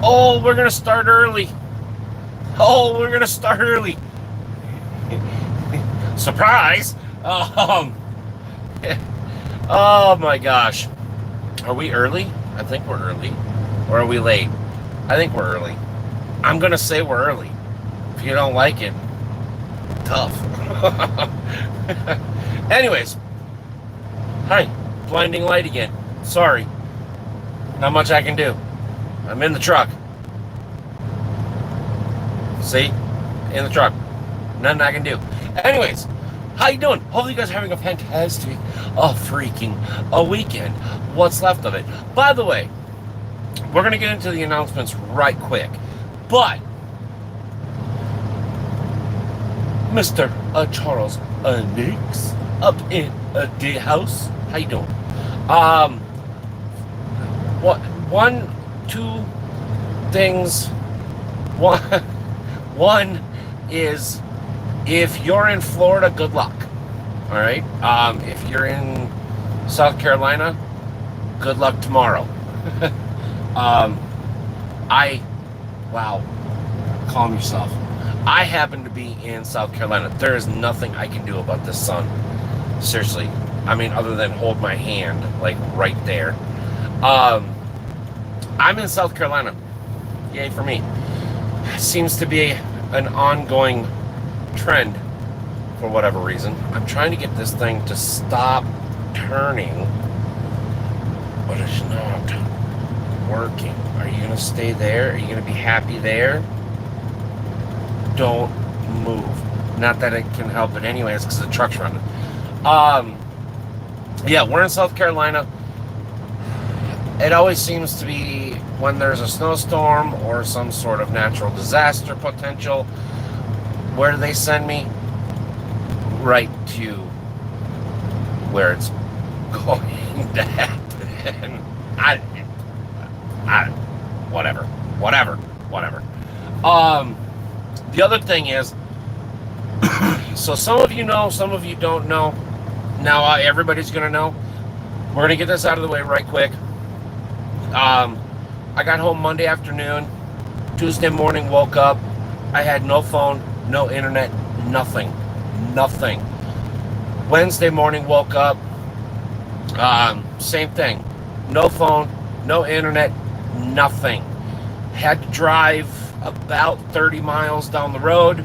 Oh, we're gonna start early. Oh, we're gonna start early. Surprise! Um, oh my gosh. Are we early? I think we're early. Or are we late? I think we're early. I'm gonna say we're early. If you don't like it, tough. Anyways, hi. Blinding light again. Sorry. Not much I can do. I'm in the truck. See? In the truck. Nothing I can do. Anyways, how you doing? Hopefully you guys are having a fantastic, freaking, a weekend. What's left of it. By the way, we're going to get into the announcements right quick. But, Mr. Charles Nix up in the house. How you doing? Um, what, one, two things. One, one is if you're in Florida, good luck. All right. If you're in South Carolina, good luck tomorrow. um, wow, calm yourself. I happen to be in South Carolina. There is nothing I can do about this sun. Seriously. I mean, other than hold my hand, like right there. Um, I'm in South Carolina. Yay for me. Seems to be an ongoing trend for whatever reason. I'm trying to get this thing to stop turning, but it's not working. Are you going to stay there? Are you going to be happy there? Don't move. Not that it can help it anyways, because the truck's running. Yeah, we're in South Carolina. It always seems to be when there's a snowstorm or some sort of natural disaster potential. Where do they send me? Right to where it's going to happen. Whatever. The other thing is, so some of you know, some of you don't know. Now everybody's gonna know. We're gonna get this out of the way right quick. I got home Monday afternoon. Tuesday morning, woke up. I had no phone, no internet, nothing. Wednesday morning, woke up. Same thing. No phone, no internet, nothing. Had to drive about 30 miles down the road,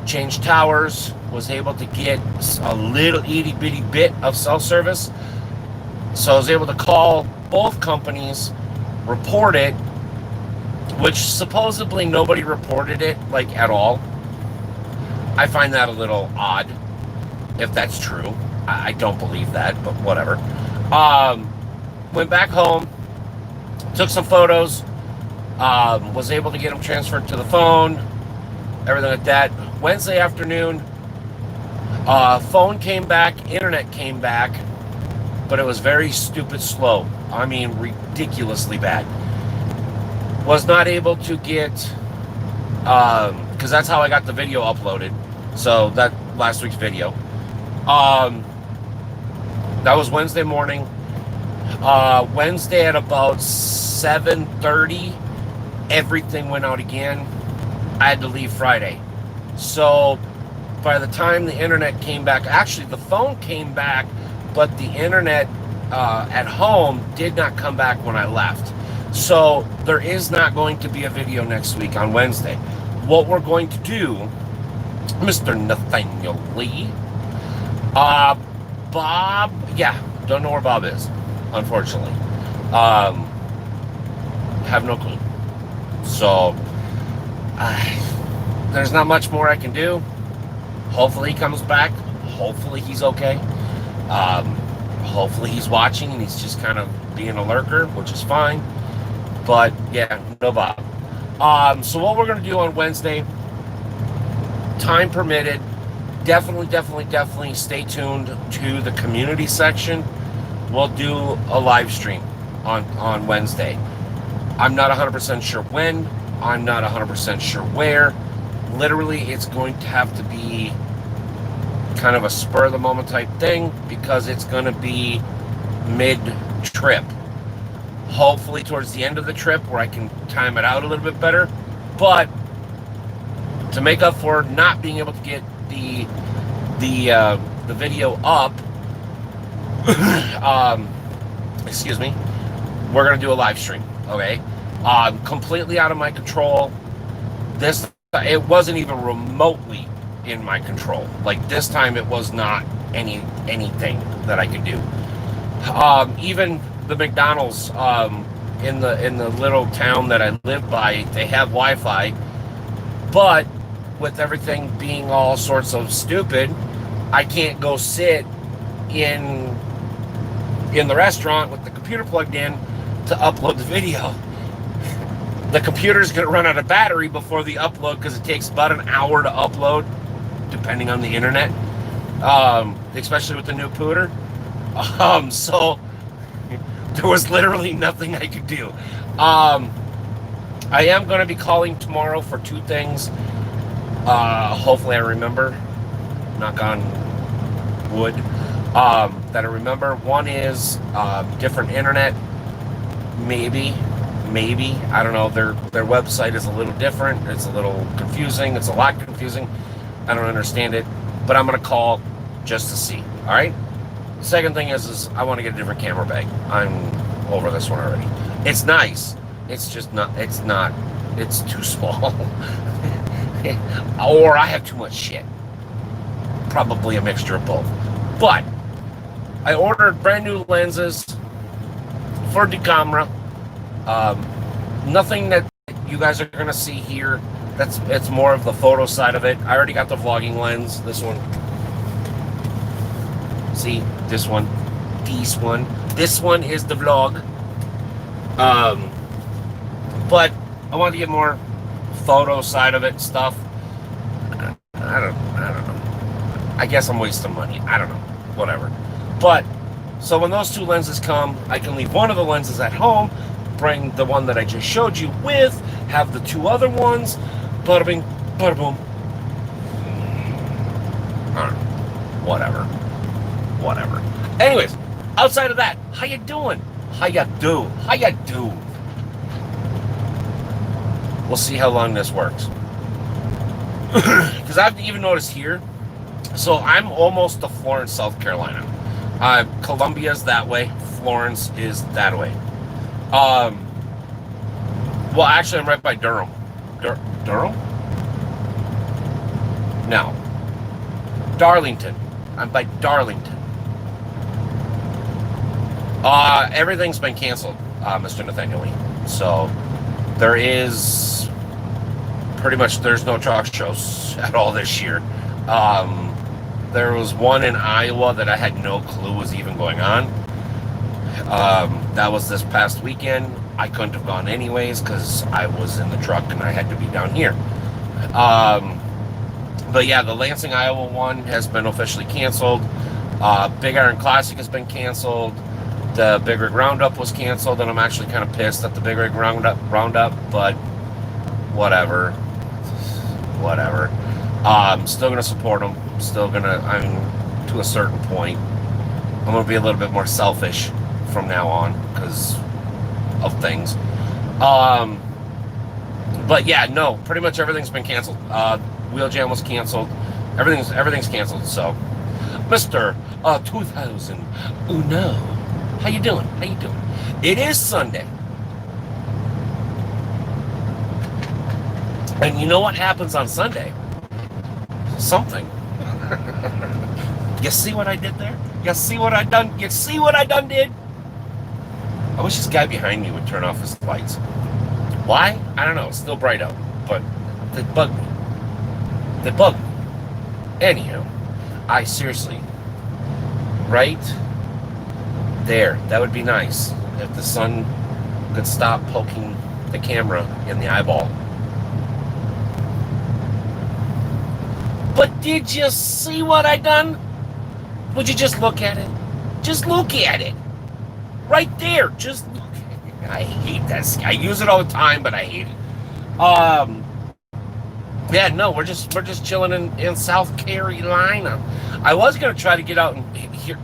change towers, was able to get a little itty bitty bit of cell service. So I was able to call both companies, report it, which supposedly nobody reported it, like, at all. I find that a little odd, if that's true. I don't believe that, but whatever. Went back home, took some photos, was able to get them transferred to the phone, everything like that. Wednesday afternoon, phone came back, internet came back, but it was very stupid slow. I mean, ridiculously bad. Was not able to get, because that's how I got the video uploaded. So that last week's video. That was Wednesday morning. Wednesday at about 7:30, everything went out again. I had to leave Friday. So by the time the internet came back, actually the phone came back, but the internet at home did not come back when I left. So there is not going to be a video next week on Wednesday. What we're going to do, Mr. Nathaniel Lee, Bob, yeah, don't know where Bob is, unfortunately. Have no clue. So there's not much more I can do. Hopefully he comes back. Hopefully he's okay. Hopefully he's watching and he's just kind of being a lurker, which is fine. But yeah, no Bob. So what we're going to do on Wednesday, time permitted, definitely stay tuned to the community section. We'll do a live stream on Wednesday. I'm not 100% sure when. I'm not 100% sure where. Literally, it's going to have to be kind of a spur of the moment type thing because it's going to be mid-trip. Hopefully towards the end of the trip where I can time it out a little bit better. But to make up for not being able to get the video up, excuse me, we're gonna do a live stream. Okay, completely out of my control. This, it wasn't even remotely in my control. Like this time, it was not anything that I could do. Even the McDonald's in the little town that I live by, they have Wi-Fi, but with everything being all sorts of stupid, I can't go sit in the restaurant with the computer plugged in to upload the video. The computer's gonna run out of battery before the upload because it takes about an hour to upload, depending on the internet, especially with the new pooter. So there was literally nothing I could do. I am going to be calling tomorrow for two things. Hopefully I remember, knock on wood, that I remember. One is different internet, maybe, I don't know. Their website is a little different. It's a little confusing. It's a lot confusing. I don't understand it, but I'm going to call just to see. All right. Second thing is I want to get a different camera bag. I'm over this one already. It's nice. It's just not. It's too small. Or I have too much shit. Probably a mixture of both. But I ordered brand new lenses for the camera. Nothing that you guys are gonna see here. It's more of the photo side of it. I already got the vlogging lens. This one. See, this one. This one is the vlog. But I want to get more photo side of it stuff. I don't know. I guess I'm wasting money. I don't know. Whatever. But so when those two lenses come, I can leave one of the lenses at home, bring the one that I just showed you with, have the two other ones. Bada bing, bada boom. I don't know. Whatever. Anyways, outside of that, how you doing? How you do? We'll see how long this works. Because I've even noticed here, so I'm almost to Florence, South Carolina. Columbia's that way. Florence is that way. Well, actually, I'm right by Durham. Durham? No. Darlington. I'm by Darlington. Everything's been canceled, Mr. Nathaniel Lee. So there is there's no truck shows at all this year. There was one in Iowa that I had no clue was even going on. That was this past weekend. I couldn't have gone anyways because I was in the truck and I had to be down here. But yeah, the Lansing, Iowa one has been officially canceled. Big Iron Classic has been canceled. The Big Rig Roundup was canceled, and I'm actually kind of pissed at the Big Rig Roundup, but whatever. Still gonna support them. To a certain point. I'm gonna be a little bit more selfish from now on because of things. But yeah, no, pretty much everything's been canceled. Wheel Jam was canceled. Everything's canceled. So, Mr. 2000 Uno, how you doing? It is Sunday. And you know what happens on Sunday? Something. You see what I did there? You see what I done did? I wish this guy behind me would turn off his lights. Why? I don't know. It's still bright out. But they bug me. Anyhow, I seriously, right there, that would be nice if the sun could stop poking the camera in the eyeball. But did you see what I done? Would you just look at it? Just look at it. Right there. Just look at it. I hate that. I use it all the time, but I hate it. Yeah, no, we're just chilling in South Carolina. I was gonna try to get out and here.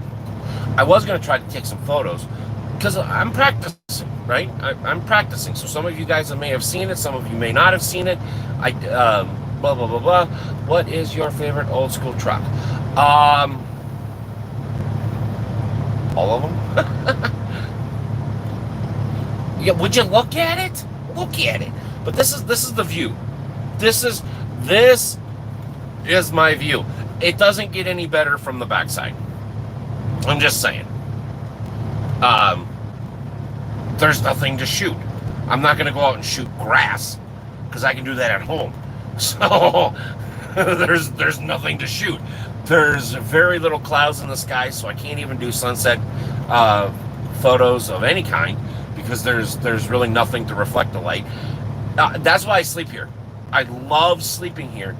I was gonna try to take some photos because I'm practicing. right? I'm practicing. So some of you guys may have seen it, some of you may not have seen it. Blah blah blah blah. What is your favorite old school truck? All of them. Yeah, would you look at it? Look at it. But this is the view. This is my view. It doesn't get any better from the backside. I'm just saying. There's nothing to shoot. I'm not going to go out and shoot grass because I can do that at home. So there's nothing to shoot. There's very little clouds in the sky, so I can't even do sunset photos of any kind because there's really nothing to reflect the light. That's why I sleep here. I love sleeping here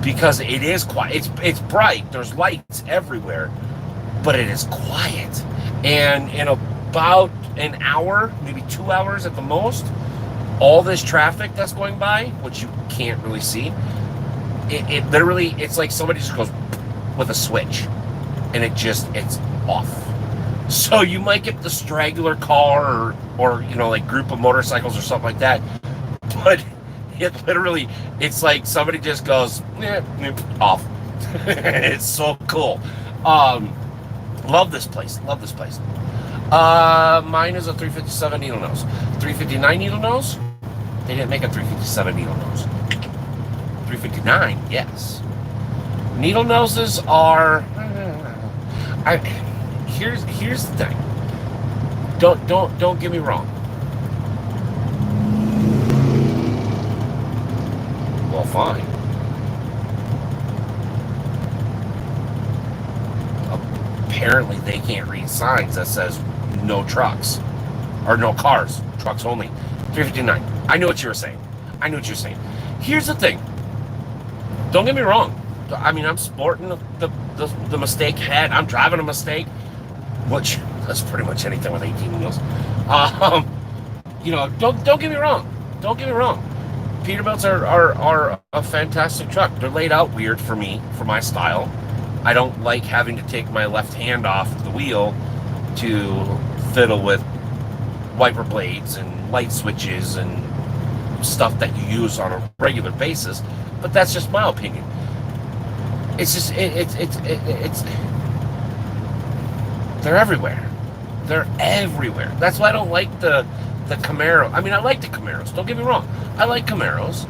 because it is quiet. It's bright. There's lights everywhere, but it is quiet. And in about an hour, maybe 2 hours at the most, all this traffic that's going by, which you can't really see, it literally, it's like somebody just goes with a switch and it's off. So you might get the straggler car or like group of motorcycles or something like that, but it literally, it's like somebody just goes off. It's so cool. Love this place. Mine is a 357 needle nose. 359 needle nose? They didn't make a 357 needle nose. 359, yes. Needle noses are. Here's the thing. Don't get me wrong. Well, fine. Apparently, they can't read signs that says no trucks or no cars, trucks only. 359. I knew what you were saying. Here's the thing. Don't get me wrong. I mean, I'm sporting the mistake hat. I'm driving a mistake, which that's pretty much anything with 18 wheels. Don't get me wrong. Peterbilts are a fantastic truck. They're laid out weird for me, for my style. I don't like having to take my left hand off the wheel to fiddle with wiper blades and light switches and stuff that you use on a regular basis. But that's just my opinion. It's just it's they're everywhere. That's why I don't like the Camaro. I mean, I like the Camaros. Don't get me wrong. I like Camaros.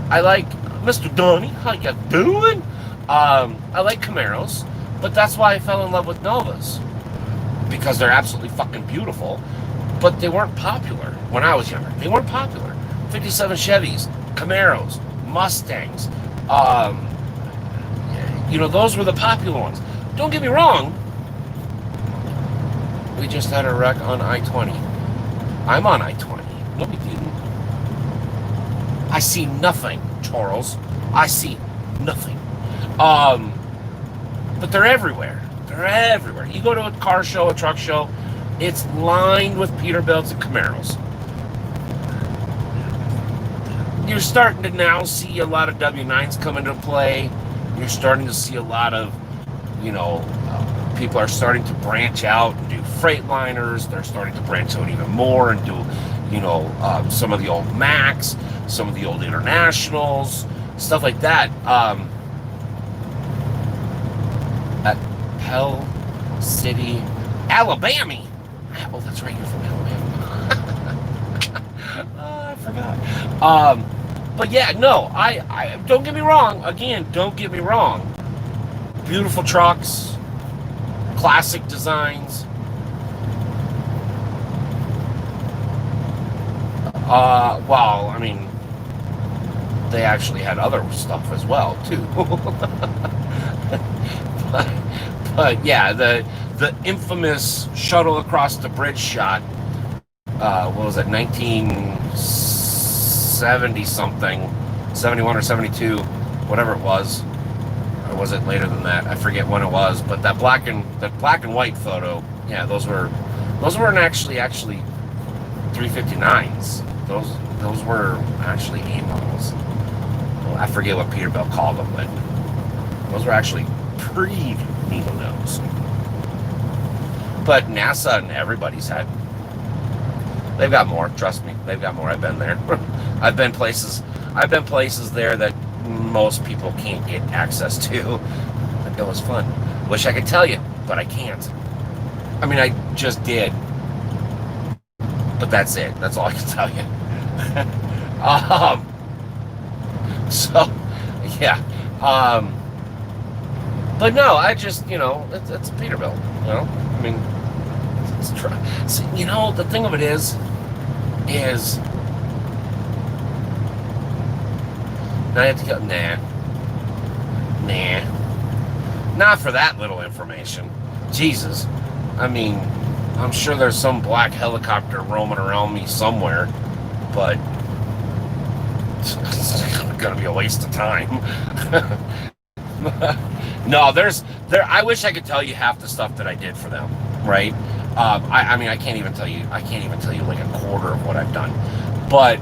I like Mr. Donnie. How you doing? I like Camaros, but that's why I fell in love with Novas, because they're absolutely fucking beautiful. But they weren't popular when I was younger. They weren't popular. 57 Chevys, Camaros, Mustangs. Those were the popular ones. Don't get me wrong. We just had a wreck on I-20. I'm on I-20. No big deal. I see nothing, Charles. I see nothing. But they're everywhere. You go to a car show, a truck show, it's lined with Peterbilts and Camaros. You're starting to now see a lot of W9s come into play. You're starting to see a lot of, people are starting to branch out and do Freightliners. They're starting to branch out even more and do, some of the old Macs, some of the old Internationals, stuff like that. At Pell City, Alabama. Oh, that's right, you're from Alabama. Oh, I forgot. But yeah, no, I don't get me wrong. Again, don't get me wrong. Beautiful trucks, classic designs. Well, I mean, they actually had other stuff as well too. but yeah, the infamous shuttle across the bridge shot. What was it, 1970 something, 71 or 72, whatever it was. Or was it later than that? I forget when it was. But that black and white photo, yeah, those weren't actually 359s. Those were actually A models. Well, I forget what Peterbilt called them, but those were actually pre-needle nose. But NASA and everybody's had They've got more. Trust me, they've got more. I've been there. I've been places. I've been places there that most people can't get access to. It was fun. Wish I could tell you, but I can't. I mean, I just did, but that's it. That's all I can tell you. So, yeah. But no, I just, it's Peterbilt. I mean, see, the thing of it is now I have to go. Not for that little information. Jesus. I mean, I'm sure there's some black helicopter roaming around me somewhere, but it's gonna be a waste of time. No, I wish I could tell you half the stuff that I did for them, right? I mean, I can't even tell you like a quarter of what I've done, but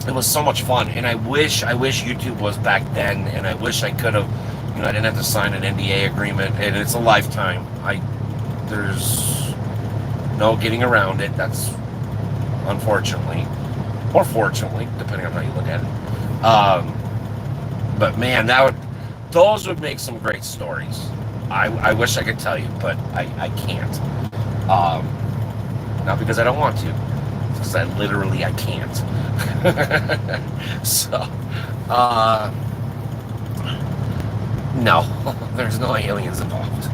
it was so much fun, and I wish YouTube was back then, and I wish I could have, I didn't have to sign an NDA agreement, and it's a lifetime. There's no getting around it. That's unfortunately, or fortunately, depending on how you look at it. But man, those would make some great stories. I wish I could tell you, but I can't. Not because I don't want to, because I can't. So, no, there's no aliens involved.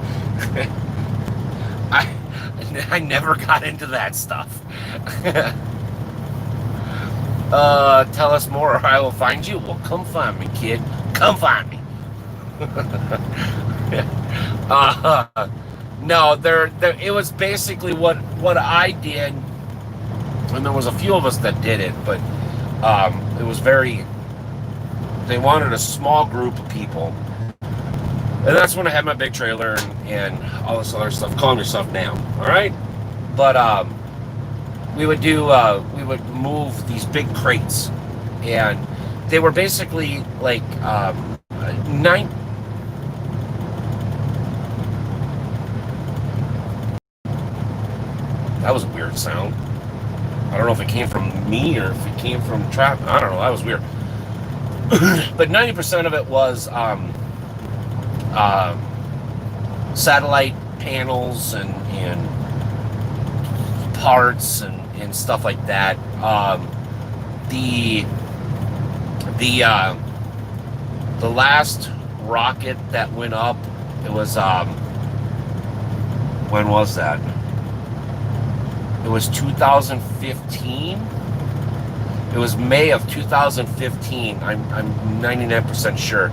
I never got into that stuff. Tell us more or I will find you. Well, come find me, kid. Come find me. No, it was basically what I did, and there was a few of us that did it, but it was they wanted a small group of people, and that's when I had my big trailer and all this other stuff. Calm yourself down, all right? But we would move these big crates, and they were basically like That was a weird sound. I don't know if it came from me or if it came from traffic. I don't know. That was weird. But 90% of it was satellite panels and parts and stuff like that. The last rocket that went up, it was when was that? It was 2015. It was May of 2015. I'm 99% sure.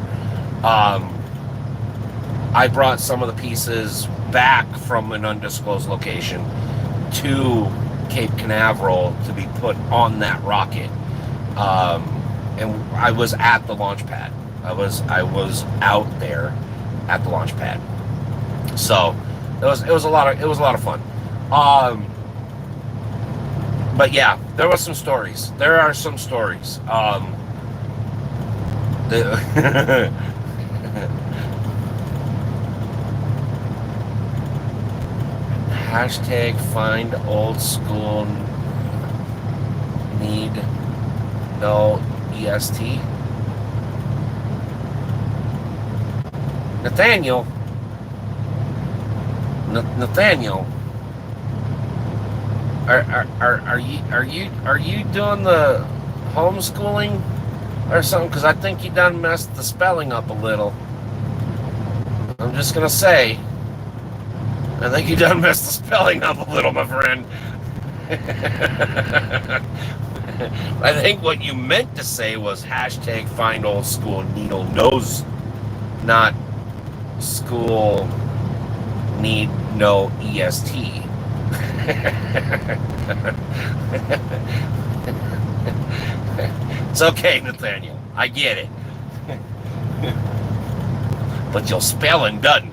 I brought some of the pieces back from an undisclosed location to Cape Canaveral to be put on that rocket. And I was at the launch pad. I was out there at the launch pad. So it was a lot of fun. But yeah, there was some stories. There are some stories. Hashtag find old school need no EST. Nathaniel. Are you doing the homeschooling or something? Because I think you done messed the spelling up a little. I'm just gonna say, I think you done messed the spelling up a little, my friend. I think what you meant to say was hashtag find old school needle nose, not school need no EST. It's okay, Nathaniel. I get it. But your spelling doesn't.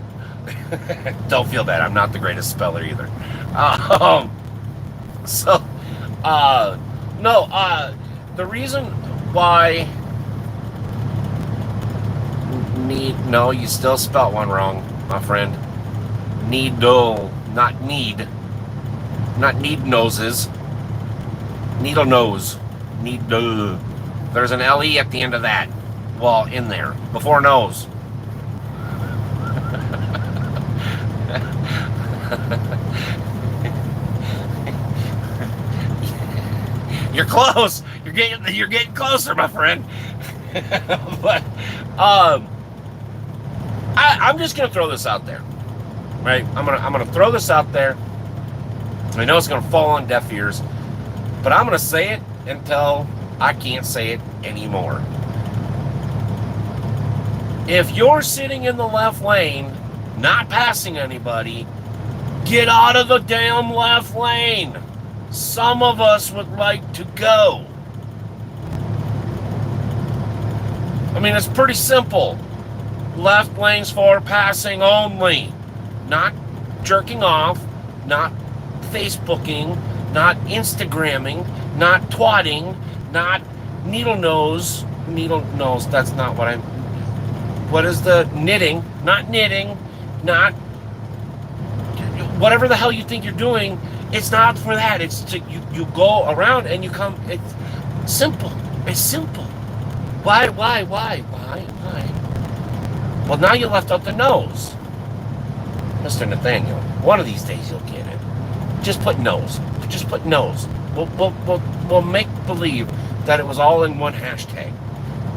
Don't feel bad. I'm not the greatest speller either. The reason why you still spelt one wrong, my friend. Not need noses. Needle nose. There's an LE at the end of that. Well, in there. Before nose. You're close. You're getting closer, my friend. But I'm just gonna throw this out there, right? I'm gonna throw this out there. I know it's gonna fall on deaf ears, but I'm gonna say it until I can't say it anymore. If you're sitting in the left lane, not passing anybody, get out of the damn left lane. Some of us would like to go. I mean, it's pretty simple. Left lane's for passing only. Not jerking off, not Facebooking, not Instagramming, not twatting, not needle nose, that's not what I'm... What is the knitting? Not knitting, not... Whatever the hell you think you're doing, it's not for that. It's to, you go around and you come... It's simple. It's simple. Why? Well, now you left out the nose. Mr. Nathaniel, one of these days you'll get it. Just put nose. Just put nose. We'll make believe that it was all in one hashtag.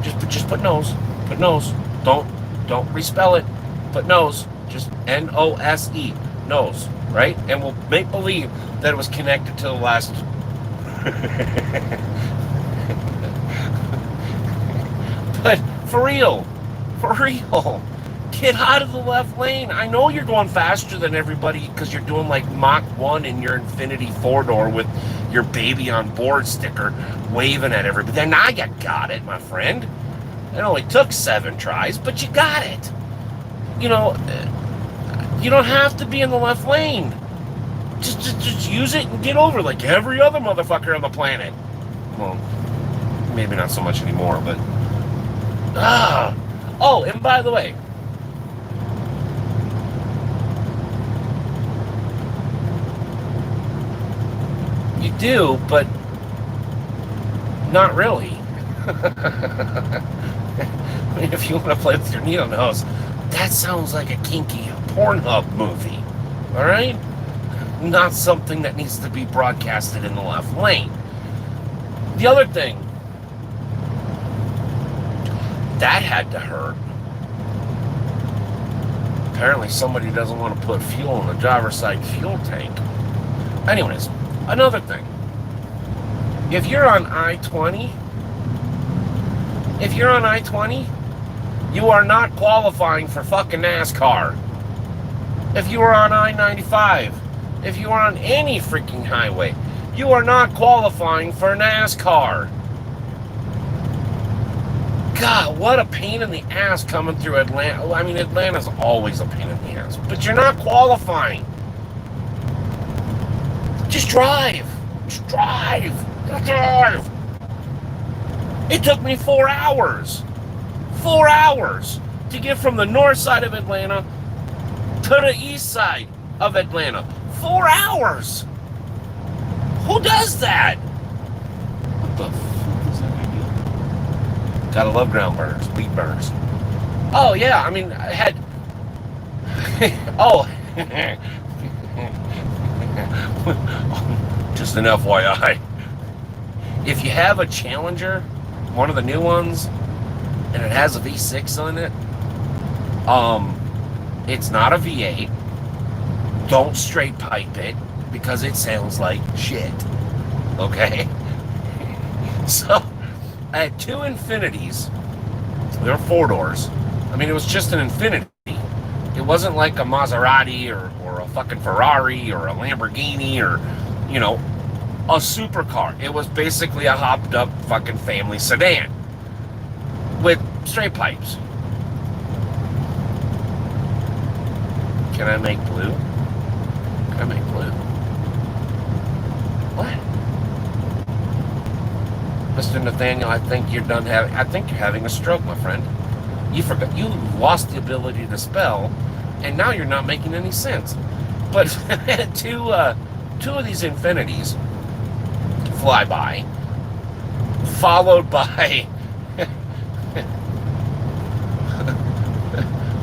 Just put nose. Put nose. Don't respell it. Put nose. Just N-O-S-E. Nose. Right? And we'll make believe that it was connected to the last... But for real, get out of the left lane. I know you're going faster than everybody because you're doing like Mach 1 in your Infinity 4-door with your baby on board sticker waving at everybody. Then now you got it, my friend. It only took 7 tries, but you got it. You know, you don't have to be in the left lane. Just use it and get over like every other motherfucker on the planet. Well, maybe not so much anymore, but... Oh, and by the way, you do, but not really. I mean, if you want to play with your needle nose, that sounds like a kinky Pornhub movie, all right? Not something that needs to be broadcasted in the left lane. The other thing, that had to hurt. Apparently somebody doesn't want to put fuel in the driver's side fuel tank. Anyways, another thing. If you're on I-20, you are not qualifying for fucking NASCAR. If you are on I-95, if you are on any freaking highway, you are not qualifying for NASCAR. God, what a pain in the ass coming through Atlanta. I mean, Atlanta's always a pain in the ass, but you're not qualifying. Just drive. Just drive. Just drive. It took me 4 hours. 4 hours to get from the north side of Atlanta to the east side of Atlanta. 4 hours. Who does that? What the fuck is that? Gotta love ground burners, wheat burners. Oh yeah, I mean, I had. Oh, just an FYI. If you have a Challenger, one of the new ones, and it has a V6 on it, it's not a V8. Don't straight pipe it because it sounds like shit. Okay, so. I had 2 Infinities. They were 4-doors. I mean, it was just an Infinity. It wasn't like a Maserati or a fucking Ferrari or a Lamborghini or, you know, a supercar. It was basically a hopped up fucking family sedan with straight pipes. Can I make blue? Can I make blue? What? Mr. Nathaniel, I think you're done having... I think you're having a stroke, my friend. You forgot... You lost the ability to spell, and now you're not making any sense. But two of these Infinities, flyby, followed by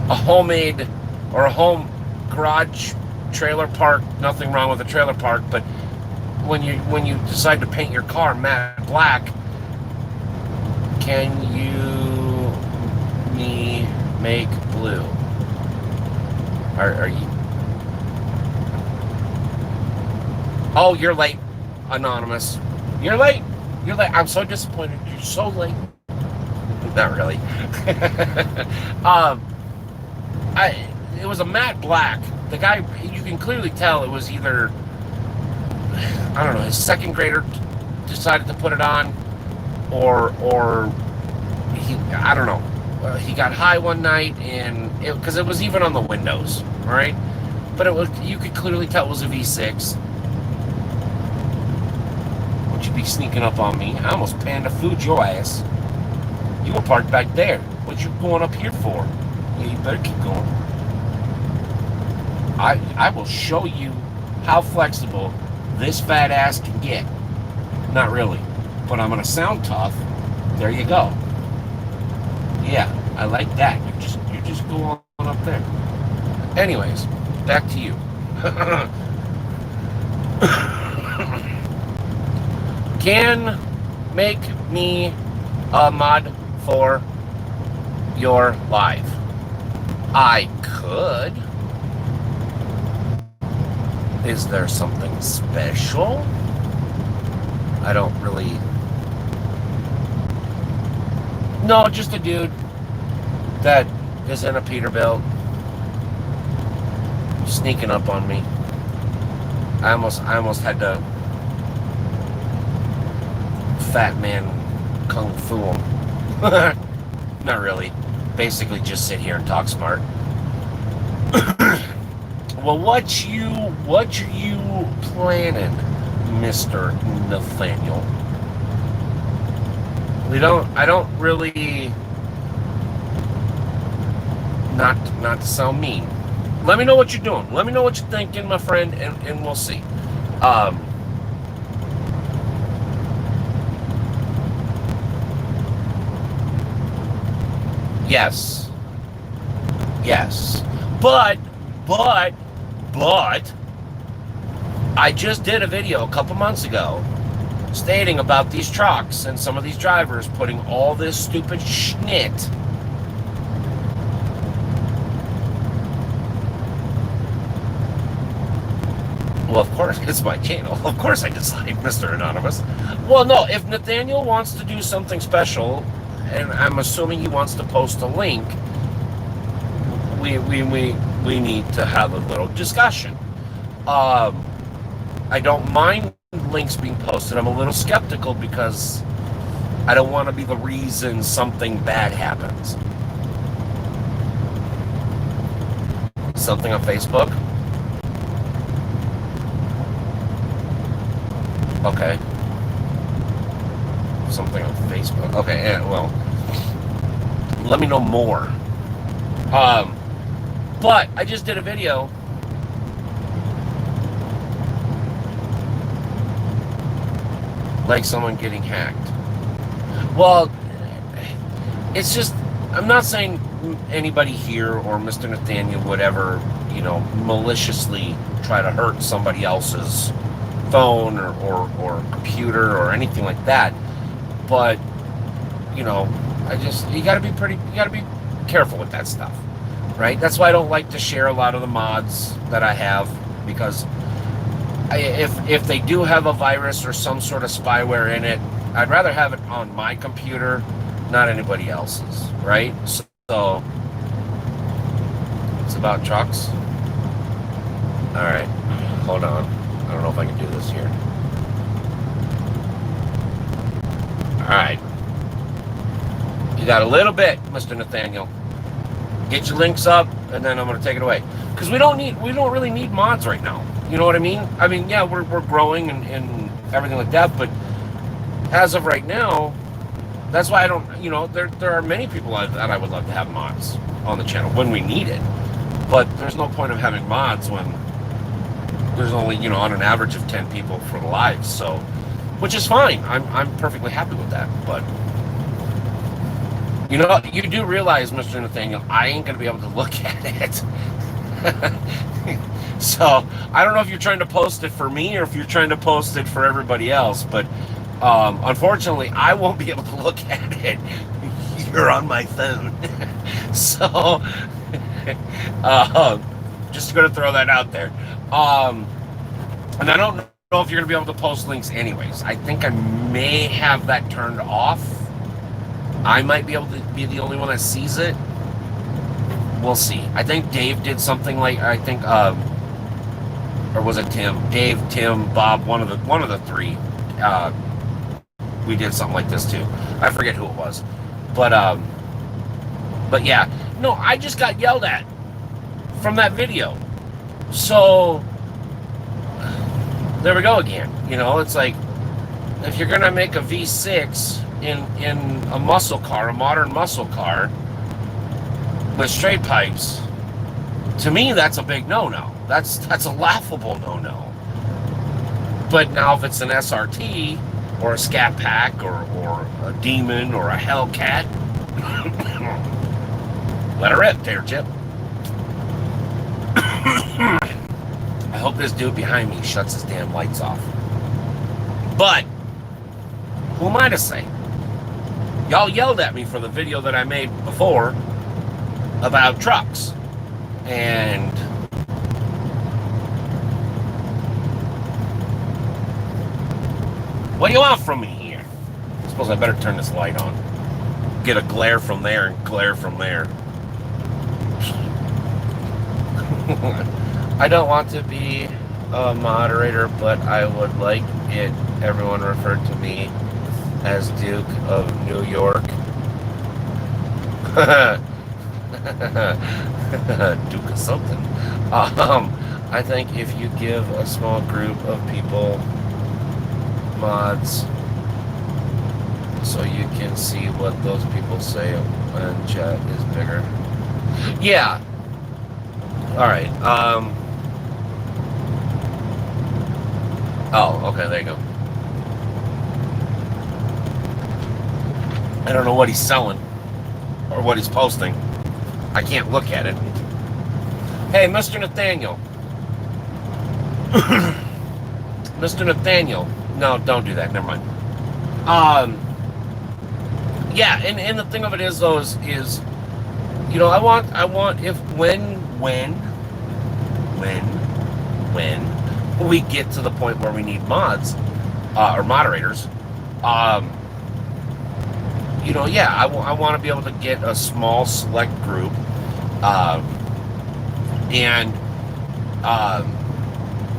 a homemade or a home garage trailer park. Nothing wrong with a trailer park, but when you decide to paint your car matte black, can you make blue? Are you? Oh, you're late, Anonymous. You're late. You're late. I'm so disappointed. You're so late. Not really. It was a matte black. The guy, you can clearly tell it was either, I don't know, his second grader decided to put it on, or he, I don't know. He got high one night, and because it was even on the windows, all right? But it was, you could clearly tell it was a V6. Don't you be sneaking up on me. I almost panda food your ass. You were parked back there. What you going up here for? Yeah, you better keep going. I will show you how flexible this fat ass can get. Not really, but I'm gonna sound tough. There you go. Yeah, I like that. You just go on up there. Anyways, back to you. Can make me a mod for your live. I could. Is there something special? I don't really. No, just a dude that is in a Peterbilt sneaking up on me. I almost had to fat man kung fu him. Not really. Basically just sit here and talk smart. Well, what you planning, Mr. Nathaniel? I don't really, not to sound mean. Let me know what you're doing. Let me know what you're thinking, my friend, and we'll see. Yes. But I just did a video a couple months ago stating about these trucks and some of these drivers putting all this stupid schnit well, of course, it's my channel. Of course I dislike Mr. Anonymous. Well, no, if Nathaniel wants to do something special, and I'm assuming he wants to post a link, we need to have a little discussion. I don't mind links being posted. I'm a little skeptical because I don't want to be the reason something bad happens. Something on Facebook? Okay. Something on Facebook. Okay, yeah, well, let me know more. But I just did a video like someone getting hacked. Well, it's just, I'm not saying anybody here or Mr. Nathaniel would ever, maliciously try to hurt somebody else's phone or computer or anything like that. But, you gotta be careful with that stuff, right? That's why I don't like to share a lot of the mods that I have, because if they do have a virus or some sort of spyware in it, I'd rather have it on my computer, not anybody else's, right? So it's about trucks. All right, hold on. I don't know if I can do this here. All right. You got a little bit, Mr. Nathaniel. Get your links up, and then I'm going to take it away. Because we don't really need mods right now. You know what I mean? I mean, yeah, we're growing and everything like that, but as of right now, that's why I don't, there are many people that I would love to have mods on the channel when we need it. But there's no point of having mods when there's only, on an average of 10 people for the live. So which is fine. I'm perfectly happy with that. But you know, you do realize, Mr. Nathaniel, I ain't gonna be able to look at it. So I don't know if you're trying to post it for me or if you're trying to post it for everybody else, but unfortunately, I won't be able to look at it. You're on my phone. So just going to throw that out there. And I don't know if you're going to be able to post links anyways. I think I may have that turned off. I might be able to be the only one that sees it. We'll see. I think Dave did something like, I think, or was it Tim? Dave, Tim, Bob, one of the three. We did something like this too. I forget who it was, but yeah. No, I just got yelled at from that video. So there we go again. You know, it's like if you're gonna make a V6 in a muscle car, a modern muscle car with straight pipes, to me that's a big no-no. That's a laughable no-no. But now if it's an SRT or a Scat Pack or a Demon or a Hellcat, let her rip there, Chip. I hope this dude behind me shuts his damn lights off. But who am I to say? Y'all yelled at me for the video that I made before about trucks. And what do you want from me here? I suppose I better turn this light on. Get a glare from there and glare from there. I don't want to be a moderator, but I would like it everyone referred to me as Duke of New York. Duke of something. I think if you give a small group of people mods so you can see what those people say when chat is bigger. Yeah. Alright, oh, okay, there you go. I don't know what he's selling or what he's posting. I can't look at it. Hey, Mr. Nathaniel. Mr. Nathaniel. No, don't do that. Never mind. Yeah, and the thing of it is, though, is you know, I want if when we get to the point where we need mods or moderators, you know, yeah, I want to be able to get a small select group, and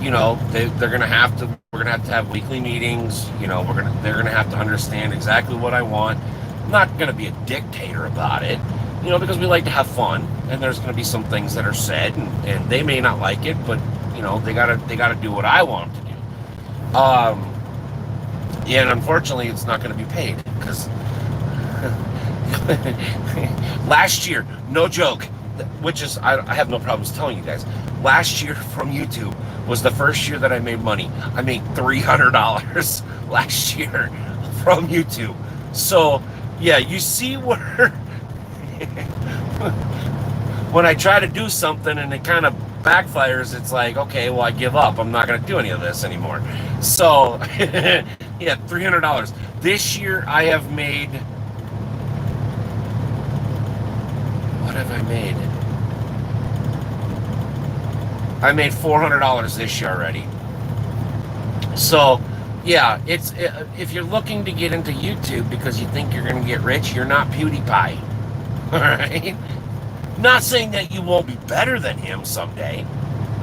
you know, we're gonna have to have weekly meetings. You know, they're gonna have to understand exactly what I want. I'm not gonna be a dictator about it, you know, because we like to have fun, and there's gonna be some things that are said, and they may not like it, but you know, they gotta do what I want them to do. And unfortunately, it's not gonna be paid because last year, no joke, which is I have no problems telling you guys. Last year from YouTube was the first year that I made money. I made $300 last year from YouTube. So yeah, you see where when I try to do something and it kind of backfires, it's like, okay, well, I give up. I'm not going to do any of this anymore. So yeah, $300. This year I have made, what have I made? I made $400 this year already. So yeah, it's if you're looking to get into YouTube because you think you're going to get rich, you're not PewDiePie. All right? Not saying that you won't be better than him someday.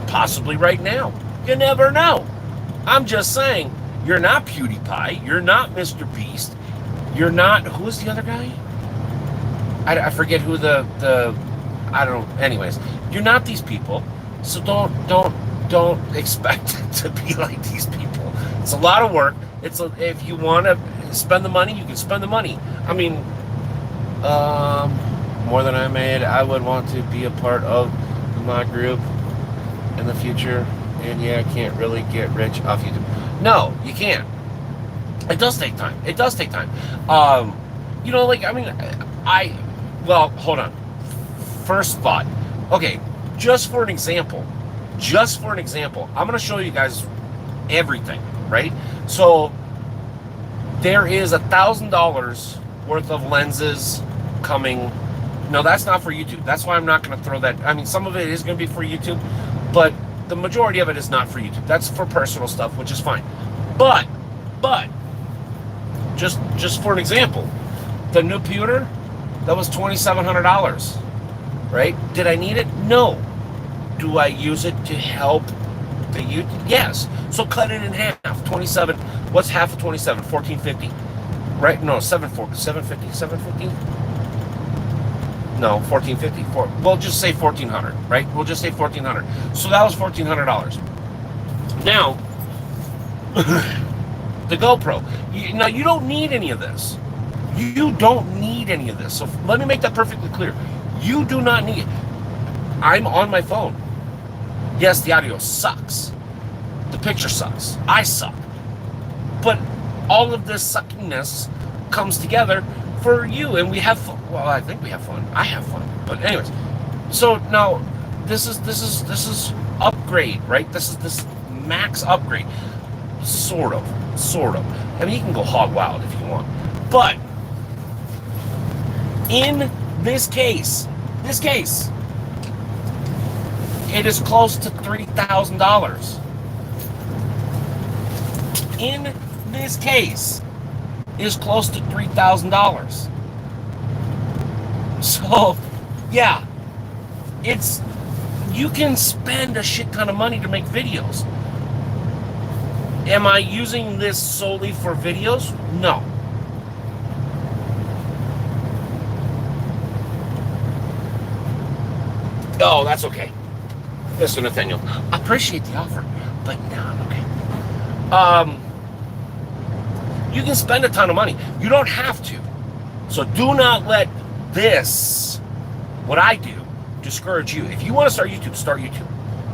Possibly right now. You never know. I'm just saying, you're not PewDiePie. You're not Mr. Beast. You're not, who's the other guy? I forget who the I don't know. Anyways, you're not these people. So don't expect to be like these people. It's a lot of work. If you want to spend the money, you can spend the money. I mean, more than I made, I would want to be a part of my group in the future. And yeah, I can't really get rich off YouTube. No, you can't. It does take time. It does take time. Like, I mean, well, hold on. First thought. Okay, just for an example, I'm going to show you guys everything, right? So there is $1,000 worth of lenses coming. No, that's not for YouTube. That's why I'm not going to throw that. I mean, some of it is going to be for YouTube, but the majority of it is not for YouTube. That's for personal stuff, which is fine. But just for an example, the new computer, that was $2,700, right? Did I need it? No. Do I use it to help the YouTube? Yes. So cut it in half. 27. What's half of 27? 1450. Right? No, 750. 750? No, 1450. We'll just say 1400, right? We'll just say 1400. So that was $1,400. Now, the GoPro. Now, you don't need any of this. You don't need any of this. So let me make that perfectly clear. You do not need it. I'm on my phone. Yes, the audio sucks. The picture sucks. I suck. But all of this suckiness comes together for you, and we have fun. Well, I think we have fun. I have fun. But anyways, so now this is upgrade, right? This is this max upgrade. Sort of. I mean, you can go hog wild if you want. But in this case, it is close to $3,000. In this case, is close to $3,000. So, yeah, you can spend a shit ton of money to make videos. Am I using this solely for videos? No. Oh, that's okay. Mr. Nathaniel, I appreciate the offer, but no, I'm okay. You can spend a ton of money. You don't have to. So do not let this, what I do, discourage you. If you want to start YouTube, start YouTube.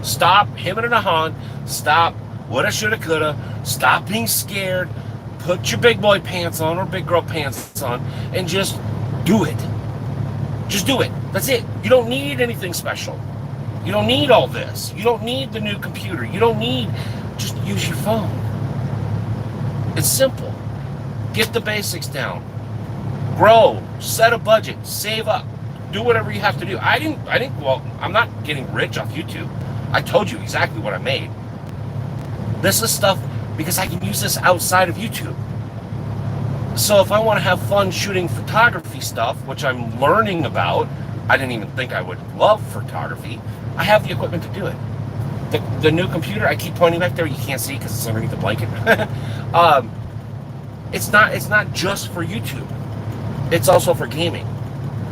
Stop hemming and hawing. Stop woulda, shoulda, coulda. Stop being scared. Put your big boy pants on or big girl pants on and just do it. Just do it. That's it. You don't need anything special. You don't need all this. You don't need the new computer. You don't need, just use your phone. It's simple. Get the basics down. Grow. Set a budget. Save up. Do whatever you have to do. Well, I'm not getting rich off YouTube. I told you exactly what I made. This is stuff because I can use this outside of YouTube. So if I want to have fun shooting photography stuff, which I'm learning about, I didn't even think I would love photography. I have the equipment to do it. The new computer, I keep pointing back there. You can't see because it's underneath the blanket. It's not just for YouTube. It's also for gaming.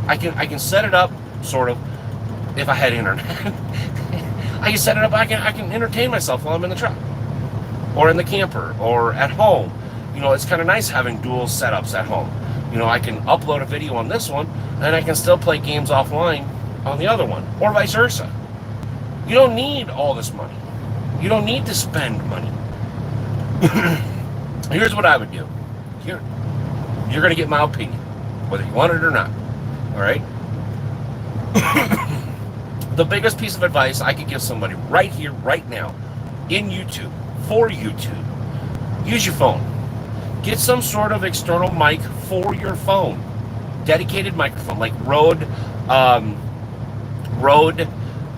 I can set it up sort of if I had internet. I can set it up. I can entertain myself while I'm in the truck or in the camper or at home. You know, it's kind of nice having dual setups at home. You know, I can upload a video on this one and I can still play games offline on the other one, or vice versa. You don't need all this money. You don't need to spend money. Here's what I would do. You're going to get my opinion, whether you want it or not. All right? The biggest piece of advice I could give somebody right here, right now, in YouTube, for YouTube, use your phone. Get some sort of external mic for your phone. Dedicated microphone, like Rode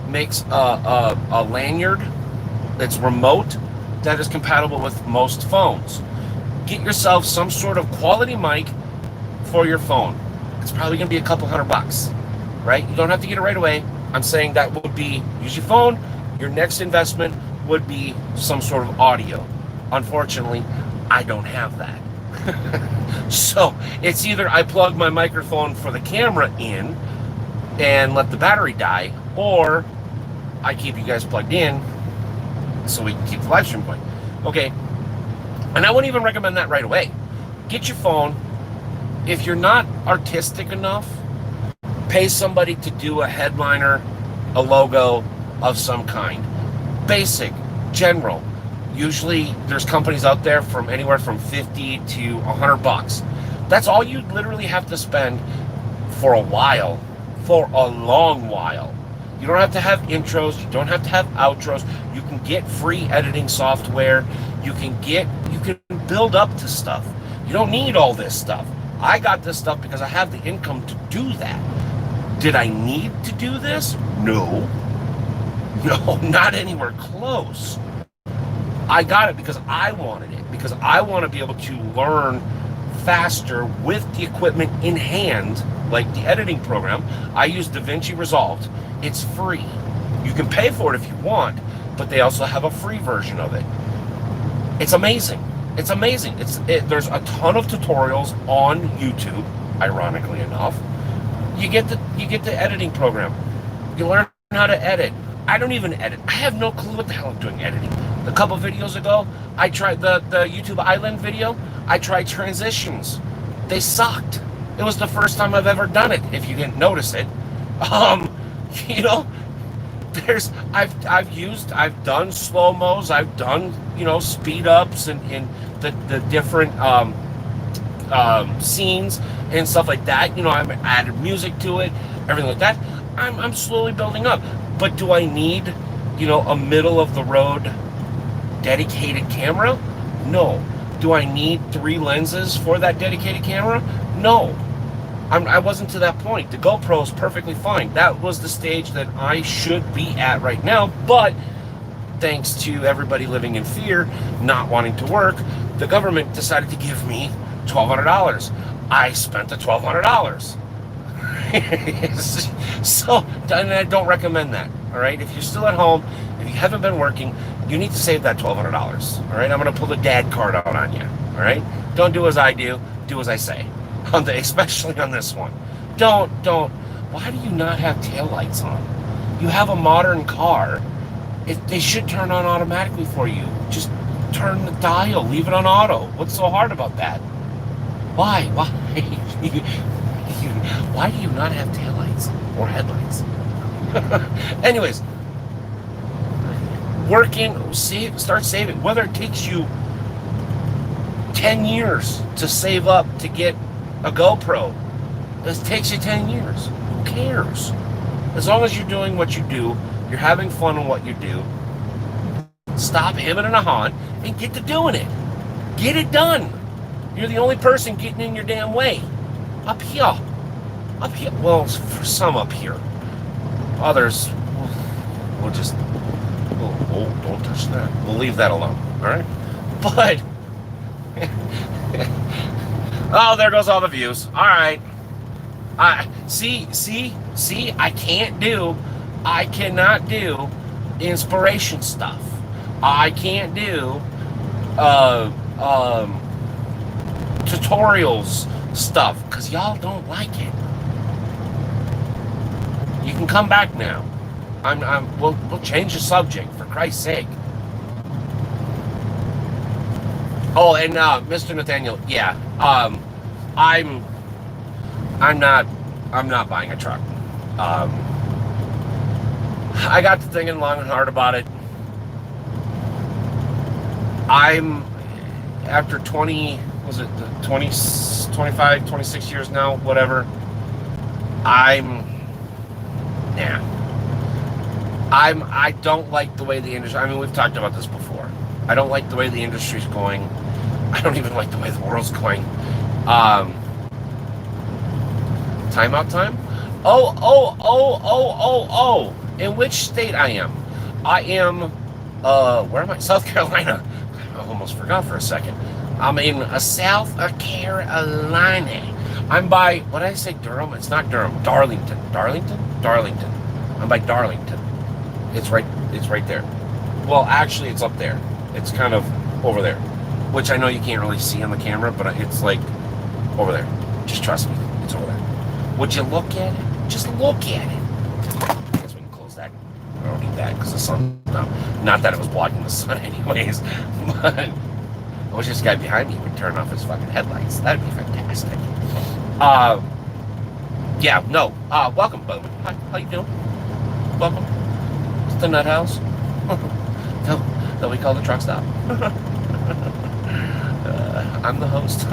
makes a lanyard that's remote that is compatible with most phones. Get yourself some sort of quality mic for your phone. It's probably going to be a couple $100, right? You don't have to get it right away. I'm saying that would be, use your phone. Your next investment would be some sort of audio. Unfortunately, I don't have that. So it's either I plug my microphone for the camera in and let the battery die, or I keep you guys plugged in so we can keep the live stream going. Okay. And I wouldn't even recommend that right away. Get your phone. If you're not artistic enough, pay somebody to do a headliner, a logo of some kind. Basic, general. Usually there's companies out there from anywhere from 50 to 100 bucks. That's all you literally have to spend for a while, for a long while. You don't have to have intros, you don't have to have outros. You can get free editing software. You can build up to stuff. You don't need all this stuff. I got this stuff because I have the income to do that. Did I need to do this? No. No, not anywhere close. I got it because I wanted it, because I want to be able to learn faster with the equipment in hand, like the editing program. I use DaVinci Resolve. It's free. You can pay for it if you want, but they also have a free version of it. It's amazing. It's amazing. There's a ton of tutorials on YouTube, ironically enough. You get the editing program. You learn how to edit. I don't even edit. I have no clue what the hell I'm doing editing. A couple videos ago, I tried the YouTube Island video. I tried transitions. They sucked. It was the first time I've ever done it, if you didn't notice it. You know, I've done slow-mos, I've done, speed ups and the different scenes and stuff like that. I've added music to it, everything like that. I'm slowly building up. But do I need, a middle of the road dedicated camera? No. Do I need 3 lenses for that dedicated camera? No. I wasn't to that point. The GoPro is perfectly fine. That was the stage that I should be at right now, but thanks to everybody living in fear, not wanting to work, the government decided to give me $1,200. I spent the $1,200. So, and I don't recommend that, all right? If you're still at home, if you haven't been working, you need to save that $1,200, all right? I'm going to pull the dad card out on you, all right? Don't do as I do as I say, especially on this one. Don't. Why do you not have taillights on? You have a modern car. They should turn on automatically for you. Just turn the dial, leave it on auto. What's so hard about that? Why? Why do you not have taillights or headlights? Anyways, start saving. Whether it takes you 10 years to save up to get a GoPro, this takes you 10 years. Who cares? As long as you're doing what you do, you're having fun in what you do, stop hemming and hawing and get to doing it. Get it done. You're the only person getting in your damn way. Up here. Well, for some up here. Others, we'll just, don't touch that. We'll leave that alone, all right? But, oh, there goes all the views. All right. See, I cannot do inspiration stuff. I can't do tutorials stuff because y'all don't like it. You can come back now. We'll change the subject for Christ's sake. Oh, and Mr. Nathaniel, yeah, I'm not buying a truck. I got to thinking long and hard about it. I'm after 25, 26 years now, whatever. I don't like the way the industry, I mean, we've talked about this before. I don't like the way the industry's going. I don't even like the way the world's going. Timeout time? Oh. In which state I am? I am, where am I? South Carolina. I almost forgot for a second. I'm in South Carolina. I'm by, what did I say, Durham? It's not Durham. Darlington. I'm by Darlington. It's right there. Well, actually, it's up there. It's kind of over there, which I know you can't really see on the camera, but it's like over there. Just trust me, it's over there. Would you look at it? Just look at it. I guess we can close that. I don't need that because the sun, no, not that it was blocking the sun anyways, but I wish this guy behind me would turn off his fucking headlights. That'd be fantastic. Yeah, no. Welcome, Bowman. How you doing? Welcome. It's the Nut House. that we call the Truckstop. I'm the host,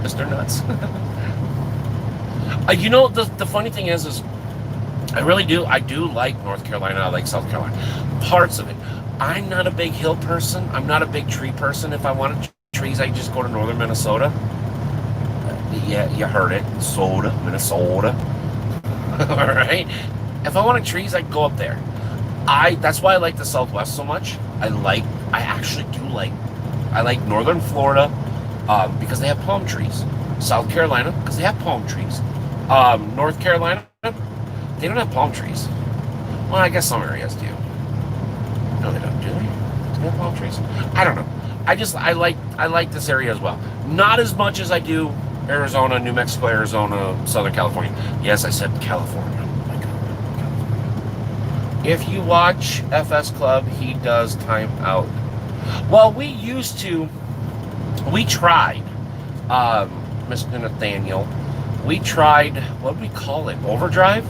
Mr. Nuts. You know, the funny thing is I do like North Carolina. I like South Carolina. Parts of it. I'm not a big hill person. I'm not a big tree person. If I wanted trees, I just go to northern Minnesota. Yeah, you heard it. Minnesota. All right. If I wanted trees, I'd go up there. That's why I like the Southwest so much. I like northern Florida because they have palm trees. South Carolina because they have palm trees. North Carolina, they don't have palm trees. Well, I guess some areas do. No, they don't. Do they? Do they have palm trees? I don't know. I like this area as well. Not as much as I do Arizona, New Mexico, Arizona, Southern California. Yes, I said California. Oh my God. If you watch FS Club, he does time out. Well, we tried, Mr. Nathaniel, we tried, what did we call it? Overdrive?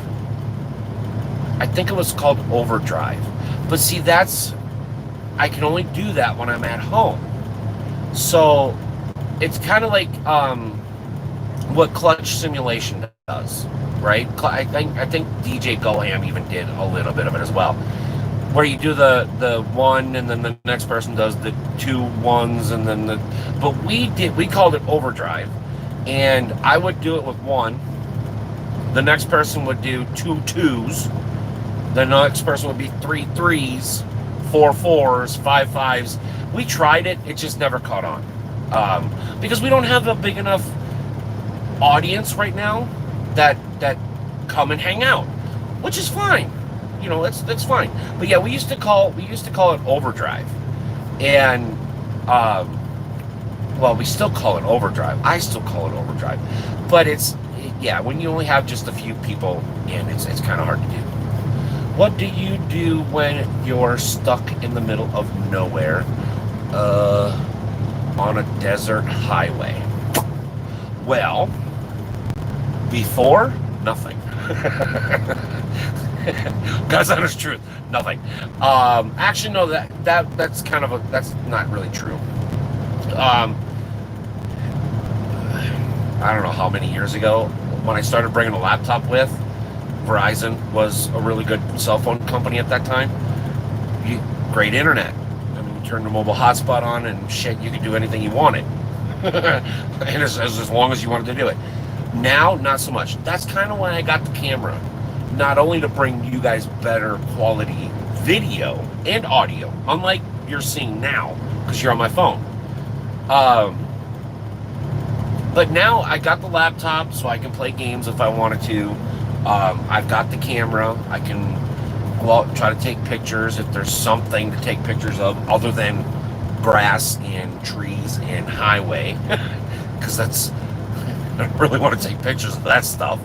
I think it was called Overdrive. But see, I can only do that when I'm at home. So, it's kind of like what Clutch Simulation does, right? I think DJ Goham even did a little bit of it as well. Where you do the one and then the next person does the 2 1s and then but we called it Overdrive, and I would do it with 1, the next person would do 2 2s, the next person would be 3 3s, 4 4s, 5 5s. We tried it just never caught on, because we don't have a big enough audience right now that come and hang out, which is fine. You know, that's fine. But yeah, we used to call it Overdrive, and well, we still call it Overdrive. I still call it Overdrive, but when you only have just a few people in, it's kind of hard to do. What do you do when you're stuck in the middle of nowhere, on a desert highway? Well, before, nothing. God's honest truth, nothing. Actually, no, that's not really true. I don't know how many years ago, when I started bringing a laptop with, Verizon was a really good cell phone company at that time. Great internet. I mean, you turned the mobile hotspot on and shit, you could do anything you wanted. And as long as you wanted to do it. Now, not so much. That's kind of why I got the camera. Not only to bring you guys better quality video and audio, unlike you're seeing now, because you're on my phone. But now I got the laptop, so I can play games if I wanted to. I've got the camera. I can go out and try to take pictures if there's something to take pictures of other than grass and trees and highway, because I really want to take pictures of that stuff.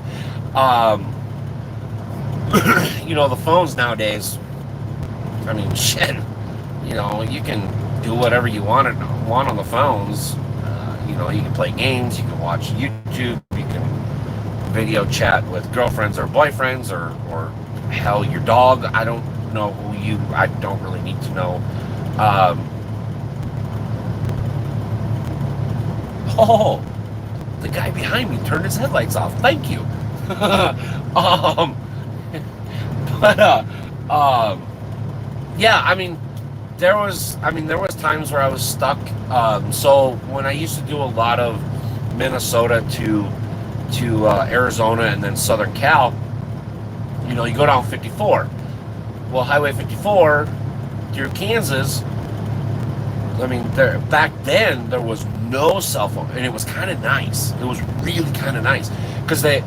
You know, the phones nowadays, I mean, shit, you know, you can do whatever you want on the phones. You know, you can play games, you can watch YouTube, you can video chat with girlfriends or boyfriends, or hell, your dog. I don't know I don't really need to know. Oh, the guy behind me turned his headlights off. Thank you. Yeah, I mean, there was times where I was stuck. So when I used to do a lot of Minnesota to Arizona and then Southern Cal, you know, you go down 54. Well, Highway 54 through Kansas. I mean, back then there was no cell phone, and it was kind of nice. It was really kind of nice because they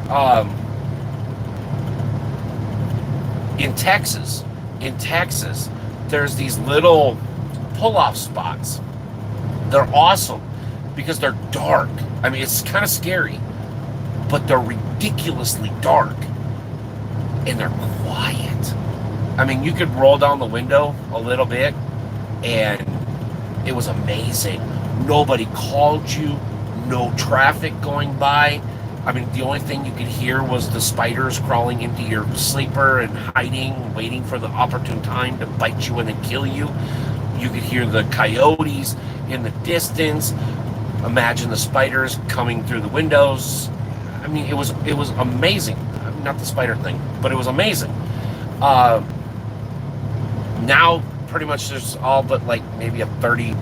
in Texas, there's these little pull-off spots. They're awesome because they're dark. I mean, it's kind of scary, but they're ridiculously dark, and they're quiet. I mean, you could roll down the window a little bit, and it was amazing. Nobody called you, no traffic going by. I mean, the only thing you could hear was the spiders crawling into your sleeper and hiding, waiting for the opportune time to bite you and then kill you. You could hear the coyotes in the distance. Imagine the spiders coming through the windows. I mean, it was amazing. Not the spider thing, but it was amazing. Now, pretty much, there's all but like maybe a 30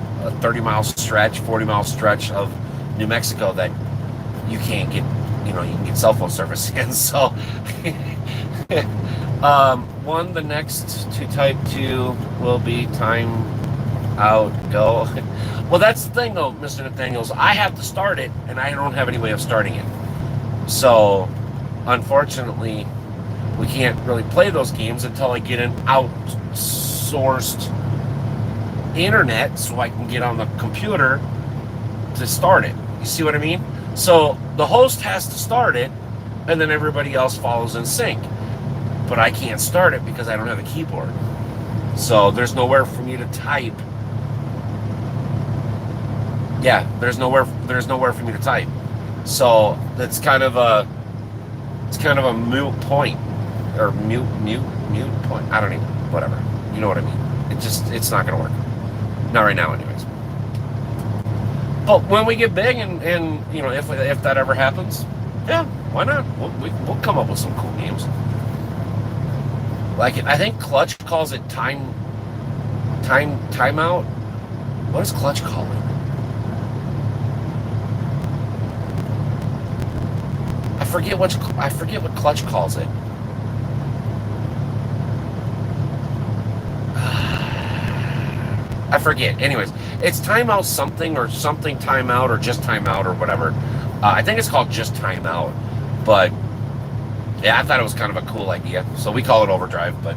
mile stretch, 40 mile stretch of New Mexico that you can't get. You can get cell phone service in. So, the next to type 2 will be time out, go. Well, that's the thing, though, Mr. Nathaniels. I have to start it, and I don't have any way of starting it. So, unfortunately, we can't really play those games until I get an outsourced internet so I can get on the computer to start it. You see what I mean? So the host has to start it, and then everybody else follows in sync. But I can't start it because I don't have a keyboard. So there's nowhere for me to type. Yeah, there's nowhere for me to type. So that's kind of a moot point, or mute point. I don't even, whatever. You know what I mean? It's not gonna work. Not right now, anyways. But when we get big, and if that ever happens, yeah, why not? We'll come up with some cool games. Like, I think Clutch calls it timeout. What does Clutch call it? I forget what Clutch calls it. I forget. Anyways, it's timeout something or something timeout or just timeout or whatever. I think it's called just timeout. But yeah, I thought it was kind of a cool idea. So we call it overdrive, but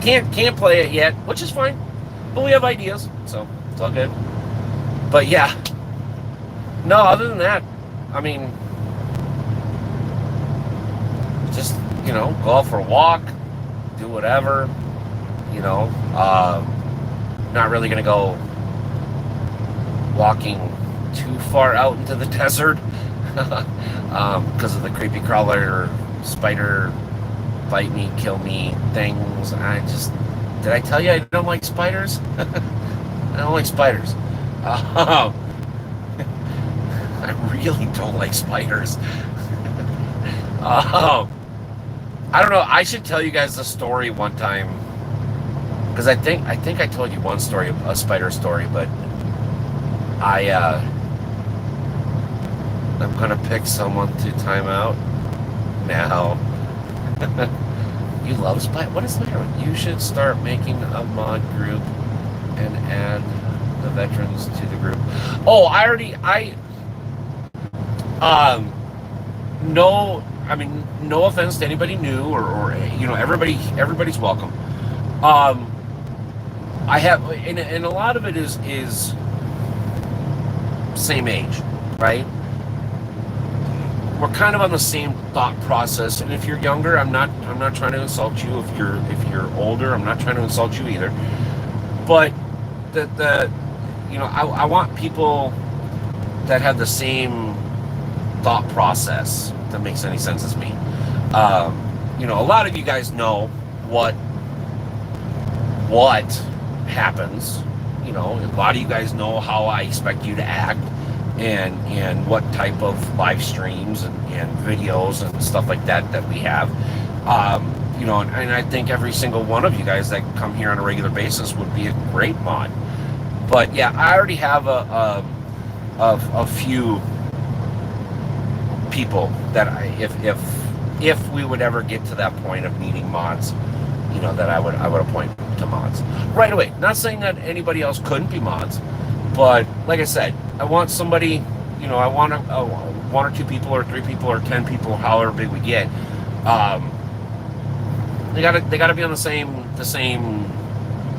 can't play it yet, which is fine. But we have ideas, so it's all good. But yeah. No, other than that, I mean, just, go out for a walk, do whatever. Not really going to go walking too far out into the desert because of the creepy crawler or spider bite me, kill me things. Did I tell you I don't like spiders? I don't like spiders. I really don't like spiders. I don't know. I should tell you guys the story one time. Because I think I told you one story, a spider story, but I'm gonna pick someone to time out now. You love spider? What is spider? You should start making a mod group and add the veterans to the group. Oh, no offense to anybody new or everybody's welcome. I have, and a lot of it is same age, right? We're kind of on the same thought process, and if you're younger, I'm not trying to insult you. If you're older, I'm not trying to insult you either. But I want people that have the same thought process that makes any sense as me. A lot of you guys know what happens. A lot of you guys know how I expect you to act and what type of live streams and videos and stuff like that we have. And I think every single one of you guys that come here on a regular basis would be a great mod. But yeah, I already have a few people that if we would ever get to that point of needing mods, that I would appoint to mods right away. Not saying that anybody else couldn't be mods, but like I said, I want somebody. I want one or two people or 3 people or 10 people, however big we get. They gotta be on the same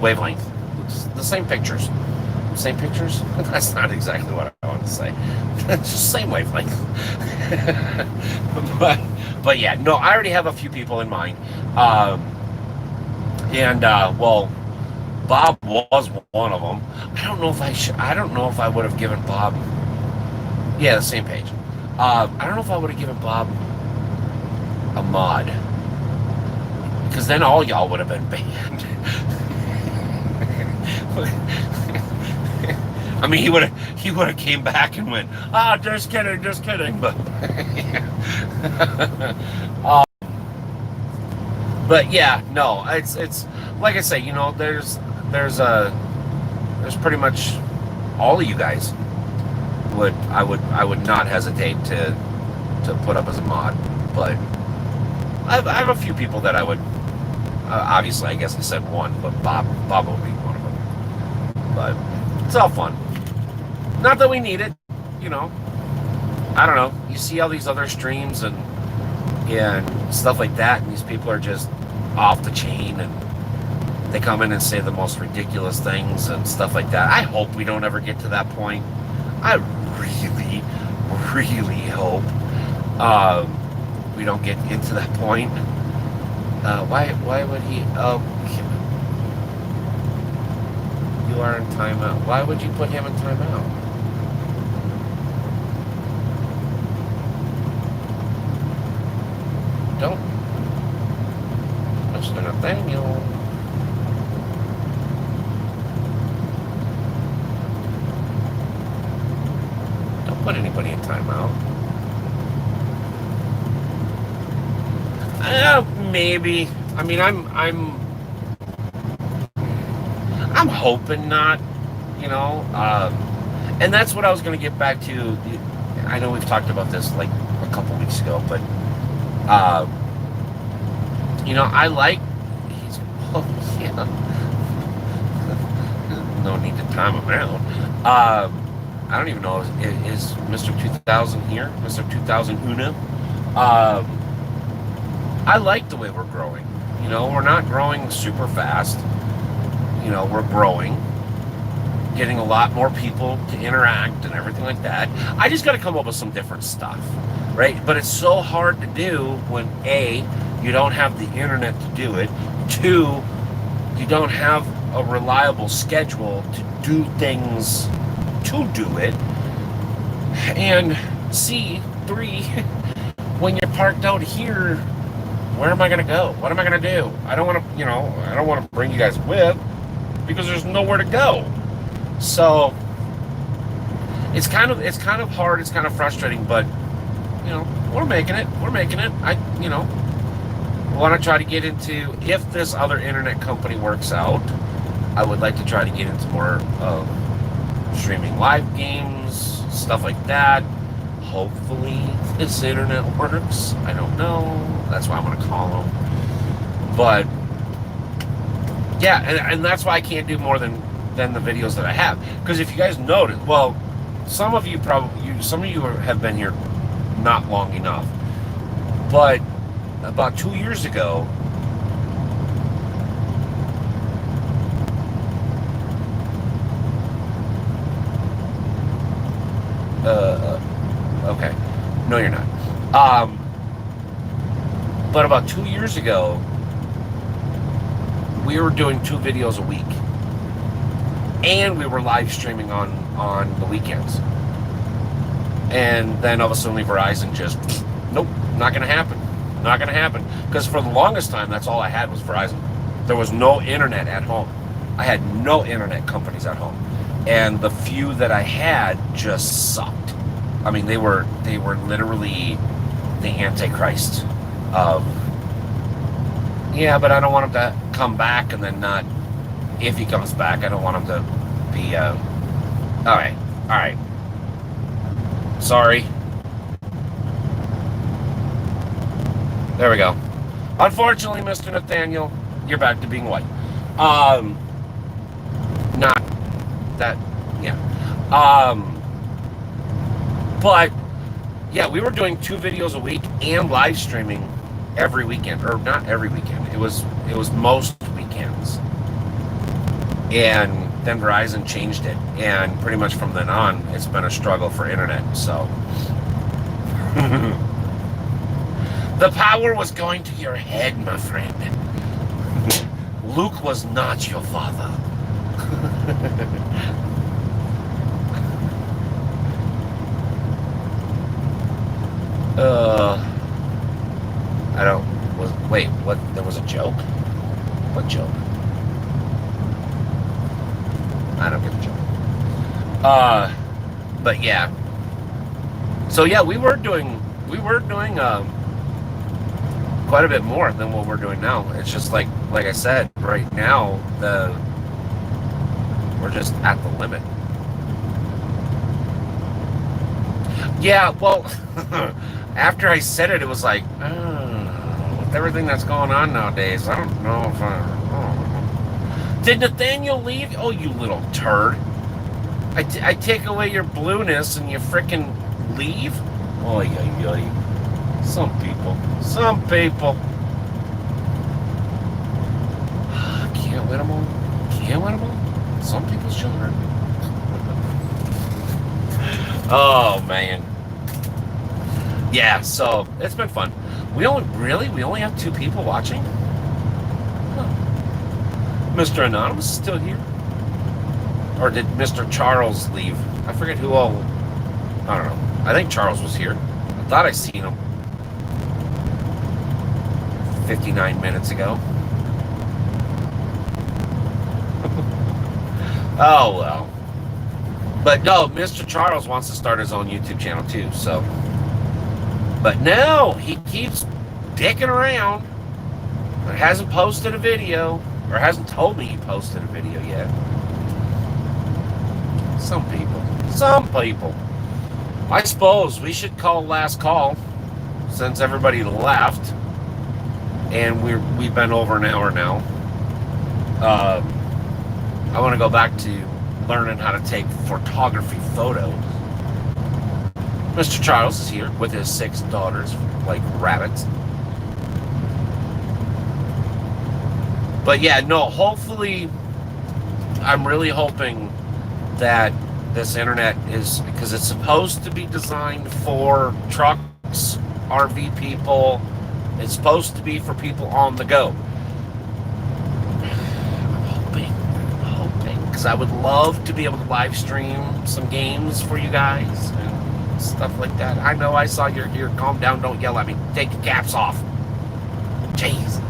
wavelength, the same pictures. Same pictures? That's not exactly what I want to say. It's just same wavelength. but yeah, no, I already have a few people in mind. Bob was one of them. I don't know if I would have given Bob Yeah, the same page. I don't know if I would have given Bob a mod, because then all y'all would have been banned. I mean, he would have came back and went, ah, just kidding, but uh, but yeah, no, it's like I say, you know, there's pretty much all of you guys I would not hesitate to put up as a mod, but I have a few people that I would. Obviously, I guess I said one, but Bob will be one of them. But it's all fun. Not that we need it, you know. I don't know. You see all these other streams and stuff like that, and these people are just off the chain, and they come in and say the most ridiculous things and stuff like that. I hope we don't ever get to that point. I really, really hope we don't get into that point. Why would he? You are in timeout. Why would you put him in timeout? Don't, Mr. Nathaniel. Don't put anybody in timeout. Maybe. I mean, I'm hoping not. You know, and that's what I was going to get back to. I know we've talked about this like a couple weeks ago, but you know, I like. Oh yeah. No need to time him out. I don't even know. Is Mr. 2000 here? Mr. 2000 Una? I like the way we're growing. You know, we're not growing super fast. You know, we're growing, getting a lot more people to interact and everything like that. I just got to come up with some different stuff, right? But it's so hard to do when A, you don't have the internet to do it. 2, you don't have a reliable schedule to do things to do it. And C, 3, when you're parked out here, where am I going to go? What am I going to do? I don't want to, you know, I don't want to bring you guys with because there's nowhere to go. So it's kind of hard. It's kind of frustrating, but you know, we're making it. You know, want to try to get into, if this other internet company works out, I would like to try to get into more of streaming live games, stuff like that. Hopefully this internet works. I don't know. That's why I'm going to call them. But yeah, and that's why I can't do more than the videos that I have. Because if you guys notice, well, some of you have been here not long enough. But about 2 years ago, okay, no, you're not. But about 2 years ago, we were doing 2 videos a week, and we were live streaming on the weekends. And then all of a sudden, Verizon just, nope, not going to happen. Not going to happen. Because for the longest time, that's all I had was Verizon. There was no internet at home. I had no internet companies at home. And the few that I had just sucked. I mean, they were literally the Antichrist of, yeah, but I don't want him to come back and then not, if he comes back, I don't want him to be, all right. Sorry. There we go. Unfortunately, Mr. Nathaniel, you're back to being white. Not that, yeah. But, yeah, we were doing 2 videos a week and live streaming every weekend, or not every weekend. It was most weekends. And then Verizon changed it, and pretty much from then on, it's been a struggle for internet, so. The power was going to your head, my friend. Luke was not your father. Uh, I don't. Wait, what? There was a joke? What joke? I don't get the joke. But yeah. So yeah, we were doing quite a bit more than what we're doing now. It's just like I said, right now we're just at the limit. Yeah, well, after I said it, it was like, with everything that's going on nowadays, I don't know if I. Did Nathaniel leave? Oh, you little turd. I take away your blueness and you frickin' leave? Oh, yeah. Some people. Some people. Can't win them all. Can't win them all. Some people's children. Oh, man. Yeah, so it's been fun. We only have 2 people watching? Huh. Mr. Anonymous is still here. Or did Mr. Charles leave? I forget who all. I don't know. I think Charles was here. I thought I seen him 59 minutes ago. Oh, well. But no, Mr. Charles wants to start his own YouTube channel too, so. But no, he keeps dicking around. But hasn't posted a video, or hasn't told me he posted a video yet. Some people. I suppose we should call last call, since everybody left, and we've been over an hour now. I want to go back to learning how to take photography photos. Mr. Charles is here with his 6 daughters, like rabbits. But yeah, no, hopefully, I'm really hoping that this internet is, because it's supposed to be designed for trucks, RV people. It's supposed to be for people on the go. I'm hoping, because I would love to be able to live stream some games for you guys and stuff like that. I know I saw you're here. Calm down, don't yell at me. Take your caps off. Jesus.